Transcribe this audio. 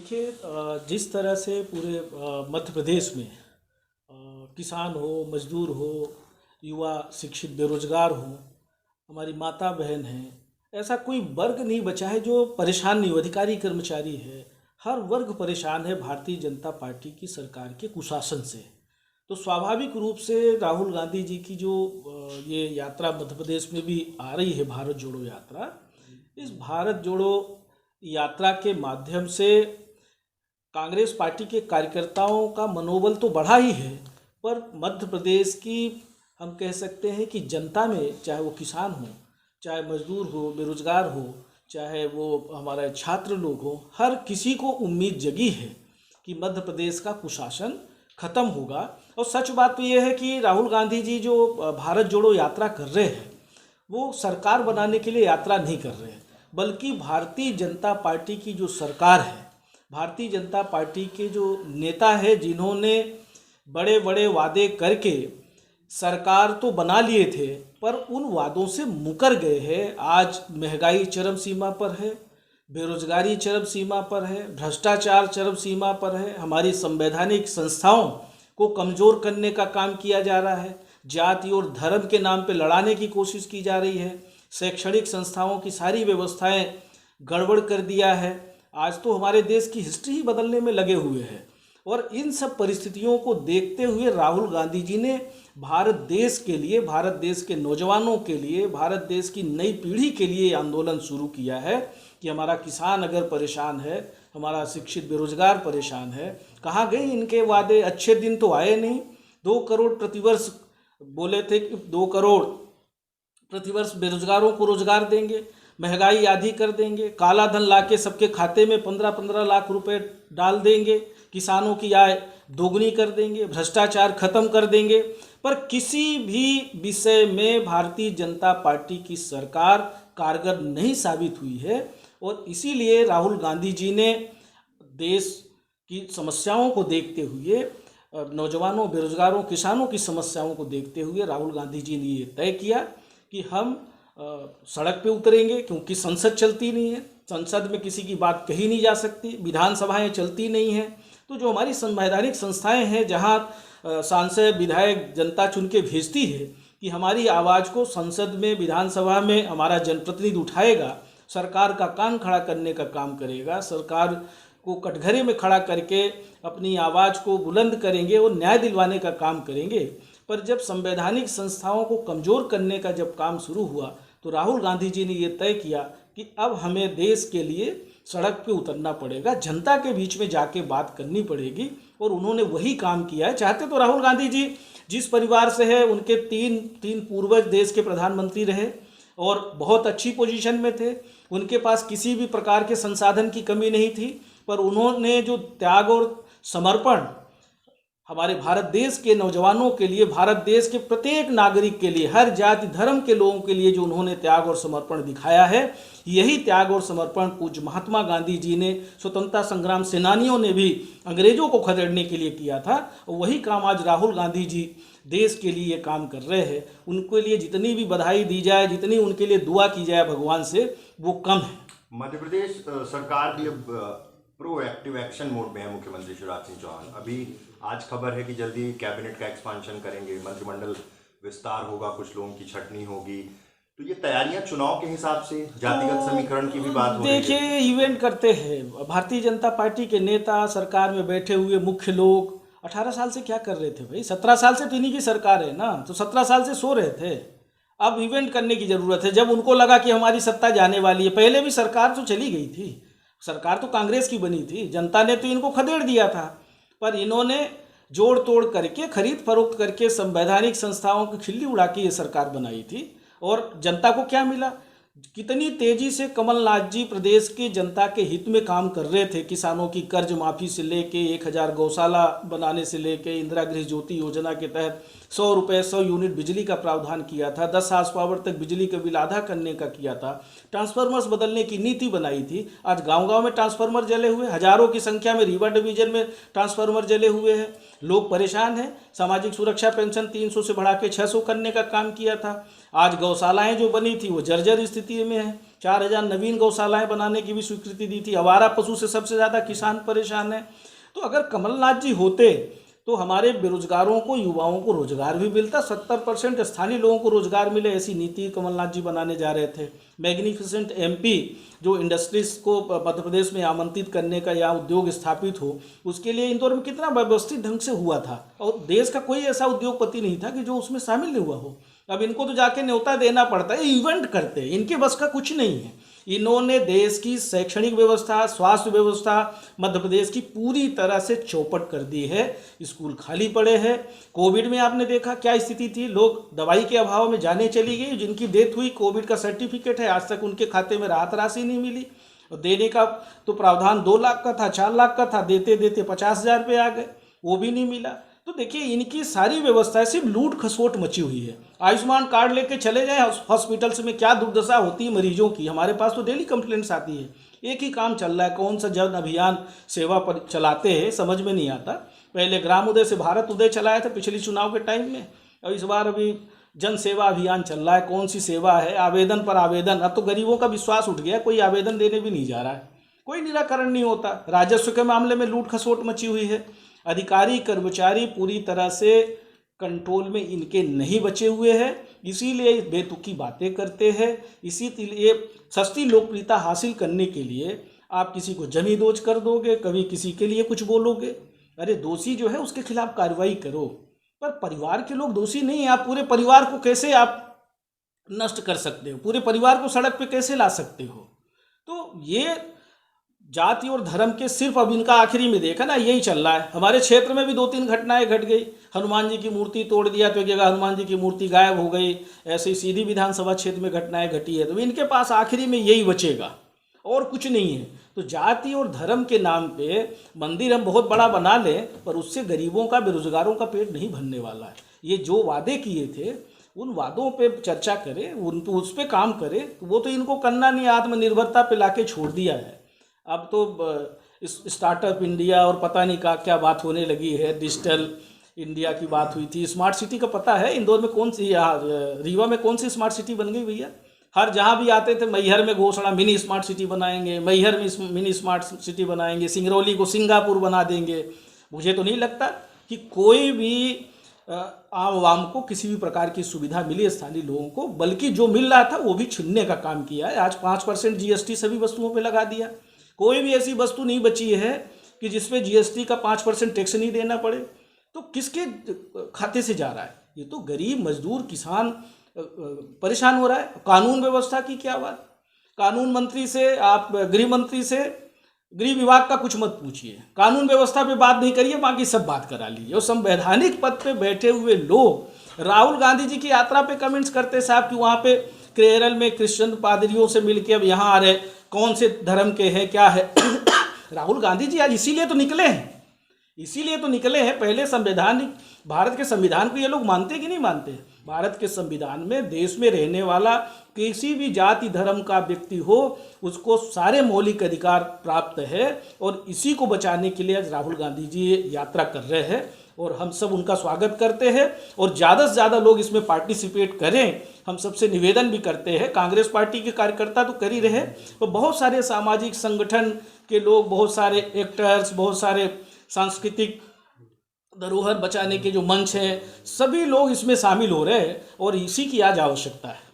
देखिए, जिस तरह से पूरे मध्य प्रदेश में किसान हो, मजदूर हो, युवा शिक्षित बेरोजगार हो, हमारी माता बहन हैं, ऐसा कोई वर्ग नहीं बचा है जो परेशान नहीं हो। अधिकारी कर्मचारी है, हर वर्ग परेशान है भारतीय जनता पार्टी की सरकार के कुशासन से। तो स्वाभाविक रूप से राहुल गांधी जी की जो ये यात्रा मध्य प्रदेश में भी आ रही है, भारत जोड़ो यात्रा, इस भारत जोड़ो यात्रा के माध्यम से कांग्रेस पार्टी के कार्यकर्ताओं का मनोबल तो बढ़ा ही है, पर मध्य प्रदेश की हम कह सकते हैं कि जनता में, चाहे वो किसान हो, चाहे मजदूर हो, बेरोजगार हो, चाहे वो हमारे छात्र लोग हो, हर किसी को उम्मीद जगी है कि मध्य प्रदेश का कुशासन खत्म होगा। और सच बात तो ये है कि राहुल गांधी जी जो भारत जोड़ो यात्रा कर रहे हैं, वो सरकार बनाने के लिए यात्रा नहीं कर रहे हैं, बल्कि भारतीय जनता पार्टी की जो सरकार है, भारतीय जनता पार्टी के जो नेता है, जिन्होंने बड़े बड़े वादे करके सरकार तो बना लिए थे, पर उन वादों से मुकर गए हैं। आज महंगाई चरम सीमा पर है, बेरोजगारी चरम सीमा पर है, भ्रष्टाचार चरम सीमा पर है, हमारी संवैधानिक संस्थाओं को कमज़ोर करने का काम किया जा रहा है, जाति और धर्म के नाम पे लड़ाने की कोशिश की जा रही है, शैक्षणिक संस्थाओं की सारी व्यवस्थाएं गड़बड़ कर दिया है। आज तो हमारे देश की हिस्ट्री ही बदलने में लगे हुए हैं। और इन सब परिस्थितियों को देखते हुए राहुल गांधी जी ने भारत देश के लिए, भारत देश के नौजवानों के लिए, भारत देश की नई पीढ़ी के लिए आंदोलन शुरू किया है कि हमारा किसान अगर परेशान है, हमारा शिक्षित बेरोजगार परेशान है, कहाँ गए इनके वादे? अच्छे दिन तो आए नहीं। 2 करोड़ प्रतिवर्ष बोले थे कि 2 करोड़ प्रतिवर्ष बेरोजगारों को रोजगार देंगे, महंगाई आधी कर देंगे, काला धन लाके सबके खाते में 15-15 लाख रुपए डाल देंगे, किसानों की आय दोगुनी कर देंगे, भ्रष्टाचार खत्म कर देंगे। पर किसी भी विषय में भारतीय जनता पार्टी की सरकार कारगर नहीं साबित हुई है। और इसीलिए राहुल गांधी जी ने देश की समस्याओं को देखते हुए, नौजवानों, बेरोजगारों, किसानों की समस्याओं को देखते हुए राहुल गांधी जी ने ये तय किया कि हम सड़क पे उतरेंगे, क्योंकि संसद चलती नहीं है, संसद में किसी की बात कही नहीं जा सकती, विधानसभाएं चलती नहीं हैं। तो जो हमारी संवैधानिक संस्थाएं हैं, जहां सांसद विधायक जनता चुन के भेजती है कि हमारी आवाज़ को संसद में, विधानसभा में हमारा जनप्रतिनिधि उठाएगा, सरकार का कान खड़ा करने का काम करेगा, सरकार को कटघरे में खड़ा करके अपनी आवाज़ को बुलंद करेंगे और न्याय दिलवाने का काम करेंगे। पर जब संवैधानिक संस्थाओं को कमज़ोर करने का जब काम शुरू हुआ, तो राहुल गांधी जी ने ये तय किया कि अब हमें देश के लिए सड़क पे उतरना पड़ेगा, जनता के बीच में जाके बात करनी पड़ेगी। और उन्होंने वही काम किया है। चाहते तो राहुल गांधी जी जिस परिवार से है, उनके तीन पूर्वज देश के प्रधानमंत्री रहे और बहुत अच्छी पोजीशन में थे, उनके पास किसी भी प्रकार के संसाधन की कमी नहीं थी, पर उन्होंने जो त्याग और समर्पण हमारे भारत देश के नौजवानों के लिए, भारत देश के प्रत्येक नागरिक के लिए, हर जाति धर्म के लोगों के लिए जो उन्होंने त्याग और समर्पण दिखाया है, यही त्याग और समर्पण पूज्य महात्मा गांधी जी ने, स्वतंत्रता संग्राम सेनानियों ने भी अंग्रेजों को खदेड़ने के लिए किया था। और वही काम आज राहुल गांधी जी देश के लिए काम कर रहे हैं। उनके लिए जितनी भी बधाई दी जाए, जितनी उनके लिए दुआ की जाए भगवान से, वो कम है। मध्य प्रदेश सरकार भी अब प्रोएक्टिव एक्शन मोड में है। मुख्यमंत्री शिवराज सिंह चौहान अभी आज खबर है कि जल्दी कैबिनेट का एक्सपांशन करेंगे, मंत्रिमंडल विस्तार होगा, कुछ लोगों की छटनी होगी। तो ये तैयारियां चुनाव के हिसाब से, जातिगत समीकरण की भी बात हो रही है। देखिए, इवेंट करते हैं भारतीय जनता पार्टी के नेता, सरकार में बैठे हुए मुख्य लोग। 18 साल से क्या कर रहे थे भाई? 17 साल से तो इन्हीं की सरकार है ना, तो 17 साल से सो रहे थे। अब इवेंट करने की ज़रूरत है। जब उनको लगा कि हमारी सत्ता जाने वाली है, पहले भी सरकार तो चली गई थी, सरकार तो कांग्रेस की बनी थी, जनता ने तो इनको खदेड़ दिया था, पर इन्होंने जोड़ तोड़ करके, खरीद फरोख्त करके, संवैधानिक संस्थाओं की खिल्ली उड़ा के ये सरकार बनाई थी। और जनता को क्या मिला? कितनी तेजी से कमलनाथ जी प्रदेश की जनता के हित में काम कर रहे थे। किसानों की कर्ज माफ़ी से लेके 1000 गौशाला बनाने से लेके इंदिरा गृह ज्योति योजना के तहत 100 रुपये 100 यूनिट बिजली का प्रावधान किया था, 10 हाउस पावर तक बिजली का बिल आधा करने का किया था, ट्रांसफार्मर्स बदलने की नीति बनाई थी। आज गांव-गांव में ट्रांसफार्मर जले हुए, हजारों की संख्या में रीवा डिवीजन में ट्रांसफार्मर जले हुए हैं, लोग परेशान हैं। सामाजिक सुरक्षा पेंशन 300 से बढ़ा के 600 करने का काम किया था। आज गौशालाएं जो बनी थी वो जर्जर स्थिति में है। 4,000 नवीन गौशालाएं बनाने की भी स्वीकृति दी थी। आवारा पशु से सबसे ज़्यादा किसान परेशान है। तो अगर कमलनाथ जी होते तो हमारे बेरोजगारों को, युवाओं को रोजगार भी मिलता। 70% स्थानीय लोगों को रोजगार मिले, ऐसी नीति कमलनाथ जी बनाने जा रहे थे। मैग्निफिसेंट एमपी, जो इंडस्ट्रीज को मध्य प्रदेश में आमंत्रित करने का या उद्योग स्थापित हो, उसके लिए इंदौर में कितना व्यवस्थित ढंग से हुआ था और देश का कोई ऐसा उद्योगपति नहीं था कि जो उसमें शामिल नहीं हुआ हो। अब इनको तो जाके न्योता देना पड़ता है, इवेंट करते हैं, इनके बस का कुछ नहीं है। इन्होंने देश की शैक्षणिक व्यवस्था, स्वास्थ्य व्यवस्था मध्य प्रदेश की पूरी तरह से चौपट कर दी है। स्कूल खाली पड़े हैं। कोविड में आपने देखा क्या स्थिति थी, लोग दवाई के अभाव में जाने चली गई। जिनकी डेथ हुई, कोविड का सर्टिफिकेट है, आज तक उनके खाते में राहत राशि नहीं मिली। और देने का तो प्रावधान 2 लाख का था, 4 लाख का था, देते देते 50,000 रुपये आ गए, वो भी नहीं मिला। तो देखिए, इनकी सारी व्यवस्थाएं सिर्फ लूट खसोट मची हुई है। आयुष्मान कार्ड लेके चले जाएं हॉस्पिटल्स में, क्या दुर्दशा होती है मरीजों की। हमारे पास तो डेली कंप्लेंट्स आती है। एक ही काम चल रहा है, कौन सा जन अभियान सेवा पर चलाते हैं समझ में नहीं आता। पहले ग्राम उदय से भारत उदय चलाया था पिछले चुनाव के टाइम में, और इस बार अभी जन सेवा अभियान चल रहा है। कौन सी सेवा है, आवेदन पर आवेदन। अब तो गरीबों का विश्वास उठ गया, कोई आवेदन देने भी नहीं जा रहा है, कोई निराकरण नहीं होता। राजस्व के मामले में लूट खसोट मची हुई है। अधिकारी कर्मचारी पूरी तरह से कंट्रोल में इनके नहीं बचे हुए हैं, इसीलिए बेतुकी बातें करते हैं। इसीलिए सस्ती लोकप्रियता हासिल करने के लिए आप किसी को जमी दोज कर दोगे, कभी किसी के लिए कुछ बोलोगे। अरे दोषी जो है उसके खिलाफ कार्रवाई करो, पर परिवार के लोग दोषी नहीं है। आप पूरे परिवार को कैसे आप नष्ट कर सकते हो, पूरे परिवार को सड़क पे कैसे ला सकते हो। तो ये जाति और धर्म के सिर्फ अब इनका आखिरी में देखा ना, यही चल रहा है। हमारे क्षेत्र में भी 2-3 घटनाएं घट गई। हनुमान जी की मूर्ति तोड़ दिया तो एक जगह हनुमान जी की मूर्ति गायब हो गई। ऐसे ही सीधी विधानसभा क्षेत्र में घटनाएं घटी है। तो इनके पास आखिरी में यही बचेगा और कुछ नहीं है। तो जाति और धर्म के नाम पे मंदिर हम बहुत बड़ा बना लें, पर उससे गरीबों का, बेरोजगारों का पेट नहीं भरने वाला है। ये जो वादे किए थे उन वादों पे चर्चा करें, उस पर काम करें। तो वो तो इनको करना नहीं, आत्मनिर्भरता पे लाके छोड़ दिया है। अब तो स्टार्टअप इंडिया और पता नहीं क्या बात होने लगी है, डिजिटल इंडिया की बात हुई थी। स्मार्ट सिटी का पता है इंदौर में कौन सी, यहाँ रीवा में कौन सी स्मार्ट सिटी बन गई भैया। हर जहाँ भी आते थे मैहर में घोषणा, मिनी स्मार्ट सिटी बनाएंगे, मैहर में मिनी स्मार्ट सिटी बनाएंगे, सिंगरौली को सिंगापुर बना देंगे। मुझे तो नहीं लगता कि कोई भी आवाम को किसी भी प्रकार की सुविधा मिली स्थानीय लोगों को, बल्कि जो मिल रहा था वो भी छीनने का काम किया है। आज 5% GST सभी वस्तुओं पे लगा दिया। कोई भी ऐसी वस्तु नहीं बची है कि जिसपे GST का 5% टैक्स नहीं देना पड़े। तो किसके खाते से जा रहा है? ये तो गरीब मजदूर किसान परेशान हो रहा है। कानून व्यवस्था की क्या बात, कानून मंत्री से, आप गृह मंत्री से गृह विभाग का कुछ मत पूछिए, कानून व्यवस्था पे बात नहीं करिए, बाकी सब बात करा लीजिए। और संवैधानिक पद पे बैठे हुए लोग राहुल गांधी जी की यात्रा पे कमेंट्स करते साहब कि वहाँ पे केरल में क्रिश्चियन पादरियों से मिलके अब यहाँ आ रहे, कौन से धर्म के हैं, क्या है। राहुल गांधी जी आज इसीलिए तो निकले हैं, इसीलिए तो निकले हैं। पहले संवैधानिक, भारत के संविधान को ये लोग मानते कि नहीं मानते? भारत के संविधान में देश में रहने वाला किसी भी जाति धर्म का व्यक्ति हो, उसको सारे मौलिक अधिकार प्राप्त है। और इसी को बचाने के लिए आज राहुल गांधी जी यात्रा कर रहे हैं और हम सब उनका स्वागत करते हैं। और ज़्यादा से ज़्यादा लोग इसमें पार्टिसिपेट करें, हम सबसे निवेदन भी करते हैं। कांग्रेस पार्टी के कार्यकर्ता तो कर ही रहे, तो बहुत सारे सामाजिक संगठन के लोग, बहुत सारे एक्टर्स, बहुत सारे सांस्कृतिक धरोहर बचाने के जो मंच हैं, सभी लोग इसमें शामिल हो रहे हैं और इसी की आज आवश्यकता है।